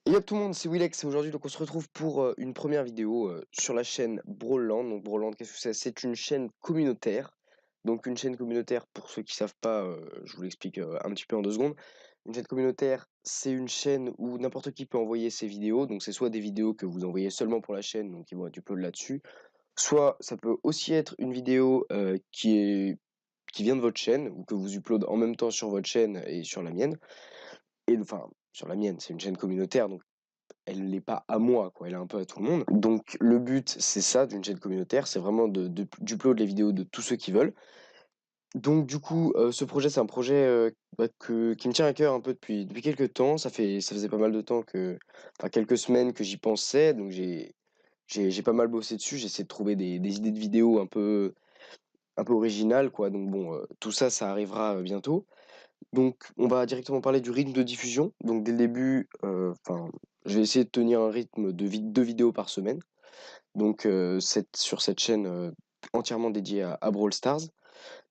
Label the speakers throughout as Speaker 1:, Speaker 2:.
Speaker 1: Et yop tout le monde, c'est Willex et aujourd'hui donc on se retrouve pour une première vidéo sur la chaîne Brawlland. Donc Brawlland, qu'est-ce que c'est? C'est une chaîne communautaire. Donc une chaîne communautaire, pour ceux qui savent pas, je vous l'explique un petit peu en 2 secondes. Une chaîne communautaire, c'est une chaîne où n'importe qui peut envoyer ses vidéos. Donc c'est soit des vidéos que vous envoyez seulement pour la chaîne, donc ils vont être upload là-dessus. Soit ça peut aussi être une vidéo qui vient de votre chaîne ou que vous upload en même temps sur votre chaîne et sur la mienne. Et enfin, sur la mienne, c'est une chaîne communautaire, donc elle n'est pas à moi, quoi, elle est un peu à tout le monde. Donc le but, c'est ça d'une chaîne communautaire, c'est vraiment d'upload les vidéos de tous ceux qui veulent. Donc du coup, ce projet, c'est un projet qui me tient à cœur un peu depuis quelques temps. Ça faisait pas mal de temps enfin quelques semaines que j'y pensais, donc j'ai pas mal bossé dessus. J'ai essayé de trouver des idées de vidéos un peu originales, quoi. Donc bon, tout ça, ça arrivera bientôt. Donc, on va directement parler du rythme de diffusion. Donc, dès le début, je vais essayer de tenir un rythme de 2 vidéos par semaine. Donc, sur cette chaîne entièrement dédiée à Brawl Stars.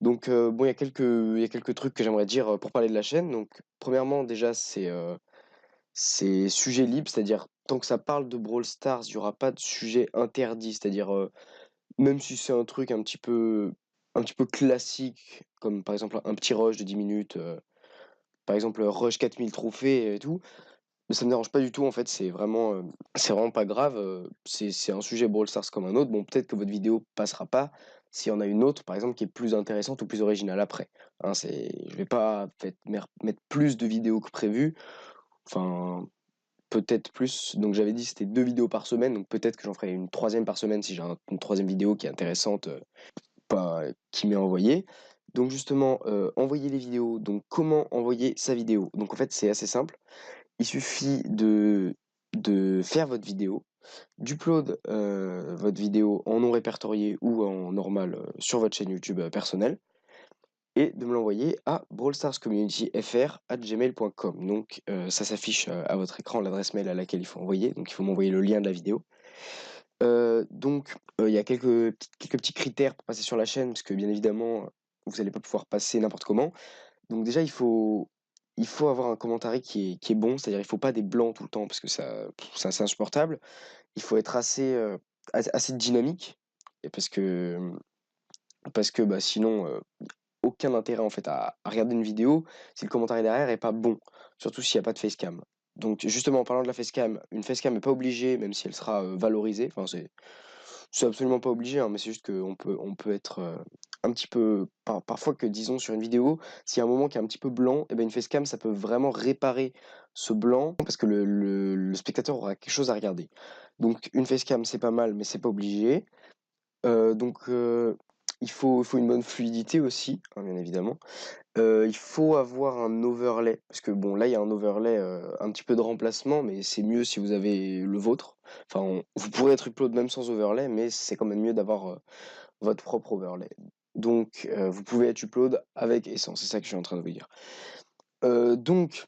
Speaker 1: Donc, bon, il y a quelques trucs que j'aimerais dire pour parler de la chaîne. Donc, premièrement, déjà, c'est sujet libre, c'est-à-dire tant que ça parle de Brawl Stars, il n'y aura pas de sujet interdit. C'est-à-dire, même si c'est un truc un petit peu classique, comme par exemple un petit rush de 10 minutes. Par exemple, rush 4000 trophées et tout, mais ça me dérange pas du tout en fait, c'est vraiment pas grave, c'est un sujet Brawl Stars comme un autre. Bon, peut-être que votre vidéo passera pas s'il y en a une autre, par exemple, qui est plus intéressante ou plus originale après, hein. Je vais pas mettre plus de vidéos que prévu, enfin, peut-être plus. Donc j'avais dit c'était 2 vidéos par semaine, donc peut-être que j'en ferai une troisième par semaine si j'ai une troisième vidéo qui est intéressante, pas qui m'est envoyée. Donc justement, envoyer les vidéos. Donc comment envoyer sa vidéo? Donc en fait, c'est assez simple. Il suffit de faire votre vidéo, d'upload votre vidéo en non répertorié ou en normal sur votre chaîne YouTube personnelle et de me l'envoyer à brawlstarscommunityfr@gmail.com. Donc ça s'affiche à votre écran, l'adresse mail à laquelle il faut envoyer. Donc il faut m'envoyer le lien de la vidéo. Il y a quelques petits critères pour passer sur la chaîne, parce que bien évidemment, vous n'allez pas pouvoir passer n'importe comment. Donc déjà, il faut avoir un commentaire qui est bon, c'est-à-dire il faut pas des blancs tout le temps, parce que ça c'est insupportable. Il faut être assez dynamique, et parce que bah, sinon, aucun intérêt en fait à regarder une vidéo si le commentaire derrière est pas bon, surtout s'il n'y a pas de facecam. Donc justement, en parlant de la facecam, une facecam n'est pas obligée, même si elle sera valorisée. Enfin, c'est absolument pas obligé, hein, mais c'est juste on peut être un petit peu. Parfois, que disons sur une vidéo, s'il y a un moment qui est un petit peu blanc, et ben une facecam, ça peut vraiment réparer ce blanc parce que le spectateur aura quelque chose à regarder. Donc, une facecam, c'est pas mal, mais c'est pas obligé. Donc, il faut une bonne fluidité aussi, hein, bien évidemment. Il faut avoir un overlay, parce que bon, là, il y a un overlay, un petit peu de remplacement, mais c'est mieux si vous avez le vôtre. Enfin, vous pourrez être upload même sans overlay, mais c'est quand même mieux d'avoir votre propre overlay. Donc, vous pouvez être upload avec Essence, c'est ça que je suis en train de vous dire. Donc,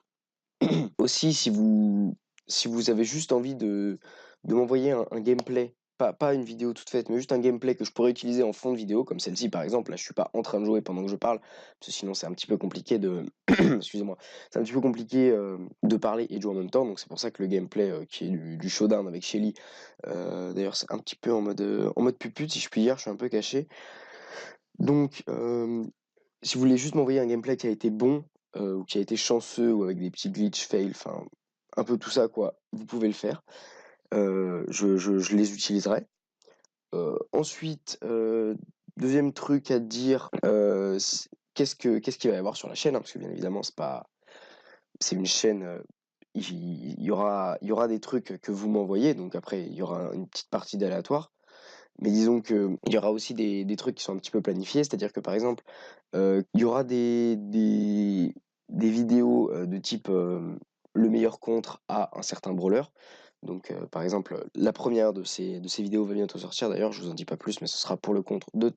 Speaker 1: aussi, si vous avez juste envie de m'envoyer un gameplay, pas une vidéo toute faite, mais juste un gameplay que je pourrais utiliser en fond de vidéo, comme celle-ci par exemple. Là, je suis pas en train de jouer pendant que je parle, parce que sinon c'est un petit peu compliqué de excusez-moi, c'est un petit peu compliqué, de parler et de jouer en même temps. Donc c'est pour ça que le gameplay, qui est du showdown avec Shelly, d'ailleurs c'est un petit peu en mode pupute si je puis dire, je suis un peu caché. Donc si vous voulez juste m'envoyer un gameplay qui a été bon, ou qui a été chanceux ou avec des petits glitch, fail, enfin un peu tout ça quoi, vous pouvez le faire. Je les utiliserai. Ensuite, 2e truc à dire, qu'est-ce qu'il va y avoir sur la chaîne, hein? Parce que bien évidemment c'est une chaîne, il y aura des trucs que vous m'envoyez, donc après il y aura une petite partie d'aléatoire. Mais disons qu'il y aura aussi des trucs qui sont un petit peu planifiés, c'est-à-dire que par exemple, il y aura des vidéos de type le meilleur contre à un certain brawler. Donc, par exemple, la première de ces vidéos va bientôt sortir. D'ailleurs, je vous en dis pas plus, mais ce sera pour le compte de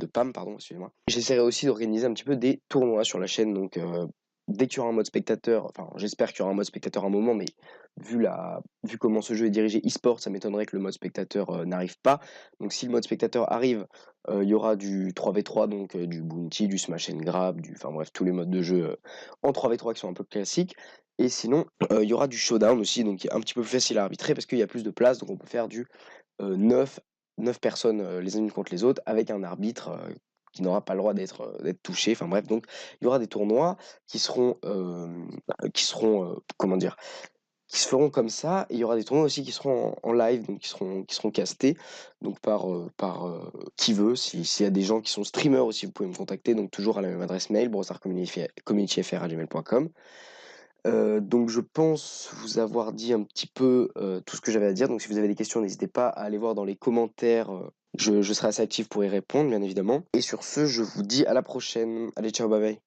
Speaker 1: Pam, pardon, excusez-moi. J'essaierai aussi d'organiser un petit peu des tournois sur la chaîne. Donc, dès qu'il y aura un mode spectateur, enfin, j'espère qu'il y aura un mode spectateur à un moment, mais vu comment ce jeu est dirigé e-sport, ça m'étonnerait que le mode spectateur n'arrive pas. Donc, si le mode spectateur arrive, il y aura du 3v3, donc du bounty, du smash and grab, enfin bref, tous les modes de jeu en 3v3 qui sont un peu classiques. Et sinon, il y aura du showdown aussi, donc qui est un petit peu plus facile à arbitrer parce qu'il y a plus de place, donc on peut faire du 9 personnes, les unes contre les autres avec un arbitre, qui n'aura pas le droit d'être touché. Enfin bref, donc il y aura des tournois qui seront, comment dire? Qui se feront comme ça, et il y aura des tournois aussi qui seront en live, donc qui seront castés, donc par qui veut. S'il y a des gens qui sont streamers aussi, vous pouvez me contacter, donc toujours à la même adresse mail, brossardcommunityfr@gmail.com. Donc je pense vous avoir dit un petit peu, tout ce que j'avais à dire, donc si vous avez des questions, n'hésitez pas à aller voir dans les commentaires, je serai assez actif pour y répondre, bien évidemment. Et sur ce, je vous dis à la prochaine. Allez, ciao, bye bye.